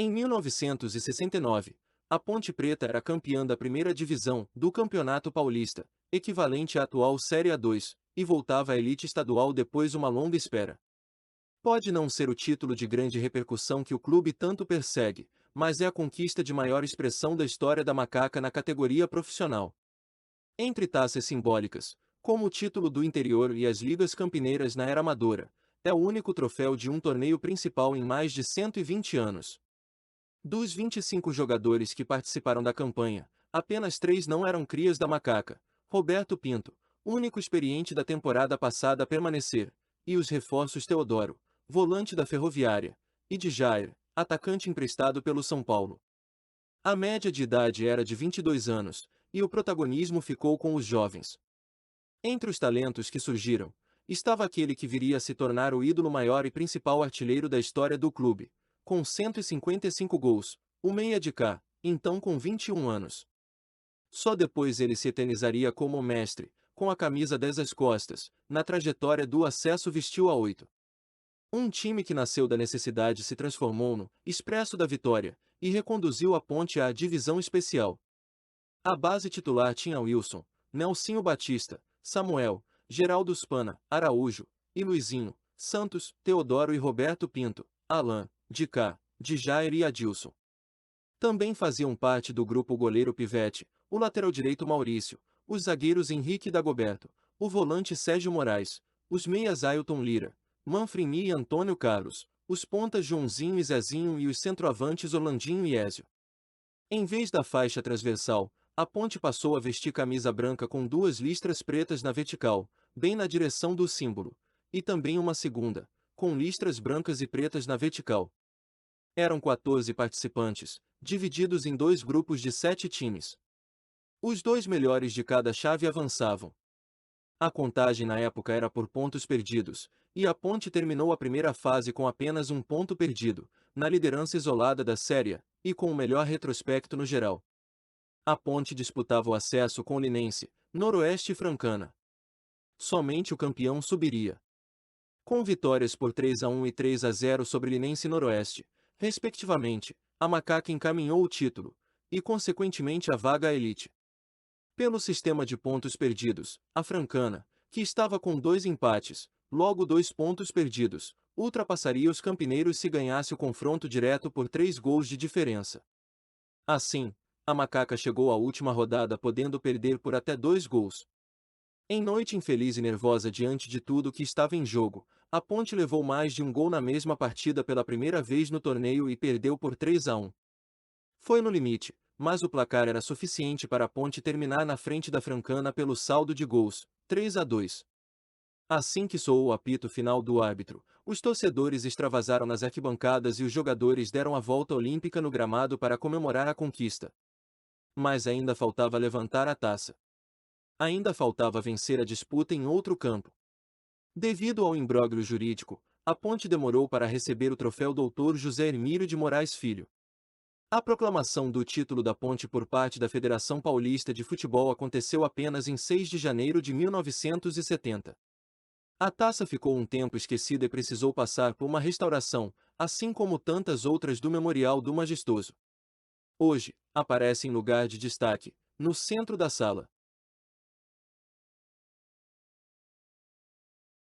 Em 1969, a Ponte Preta era campeã da primeira divisão do Campeonato Paulista, equivalente à atual Série A2, e voltava à elite estadual depois de uma longa espera. Pode não ser o título de grande repercussão que o clube tanto persegue, mas é a conquista de maior expressão da história da Macaca na categoria profissional. Entre taças simbólicas, como o título do interior e as ligas campineiras na era amadora, é o único troféu de um torneio principal em mais de 120 anos. Dos 25 jogadores que participaram da campanha, apenas 3 não eram crias da Macaca: Roberto Pinto, único experiente da temporada passada a permanecer, e os reforços Teodoro, volante da Ferroviária, e Djair, atacante emprestado pelo São Paulo. A média de idade era de 22 anos, e o protagonismo ficou com os jovens. Entre os talentos que surgiram, estava aquele que viria a se tornar o ídolo maior e principal artilheiro da história do clube, com 155 gols, o meia de cá, então com 21 anos. Só depois ele se eternizaria como o mestre, com a camisa 10 às costas, na trajetória do acesso vestiu a 8. Um time que nasceu da necessidade se transformou no Expresso da Vitória, e reconduziu a Ponte à divisão especial. A base titular tinha Wilson, Nelsinho Batista, Samuel, Geraldo Spana, Araújo, e Luizinho, Santos, Teodoro e Roberto Pinto, Alain, Dicá, Djair e Adilson. Também faziam parte do grupo o goleiro Pivete, o lateral direito Maurício, os zagueiros Henrique e Dagoberto, o volante Sérgio Moraes, os meias Ailton Lira, Manfrini e Antônio Carlos, os pontas Joãozinho e Zezinho e os centroavantes Orlandinho e Ézio. Em vez da faixa transversal, a Ponte passou a vestir camisa branca com 2 listras pretas na vertical, bem na direção do símbolo, e também uma segunda, com listras brancas e pretas na vertical. Eram 14 participantes, divididos em 2 grupos de 7 times. Os 2 melhores de cada chave avançavam. A contagem na época era por pontos perdidos, e a Ponte terminou a primeira fase com apenas um ponto perdido, na liderança isolada da Série A, e com o melhor retrospecto no geral. A Ponte disputava o acesso com o Linense, Noroeste e Francana. Somente o campeão subiria. Com vitórias por 3-1 e 3-0 sobre Linense e Noroeste, respectivamente, a Macaca encaminhou o título, e consequentemente a vaga à elite. Pelo sistema de pontos perdidos, a Francana, que estava com 2 empates, logo 2 pontos perdidos, ultrapassaria os campineiros se ganhasse o confronto direto por 3 gols de diferença. Assim, a Macaca chegou à última rodada podendo perder por até 2 gols. Em noite infeliz e nervosa diante de tudo que estava em jogo, a Ponte levou mais de um gol na mesma partida pela primeira vez no torneio e perdeu por 3-1. Foi no limite, mas o placar era suficiente para a Ponte terminar na frente da Francana pelo saldo de gols, 3-2. Assim que soou o apito final do árbitro, os torcedores extravasaram nas arquibancadas e os jogadores deram a volta olímpica no gramado para comemorar a conquista. Mas ainda faltava levantar a taça. Ainda faltava vencer a disputa em outro campo. Devido ao imbróglio jurídico, a Ponte demorou para receber o troféu Dr. José Hermílio de Moraes Filho. A proclamação do título da Ponte por parte da Federação Paulista de Futebol aconteceu apenas em 6 de janeiro de 1970. A taça ficou um tempo esquecida e precisou passar por uma restauração, assim como tantas outras do Memorial do Majestoso. Hoje, aparece em lugar de destaque, no centro da sala.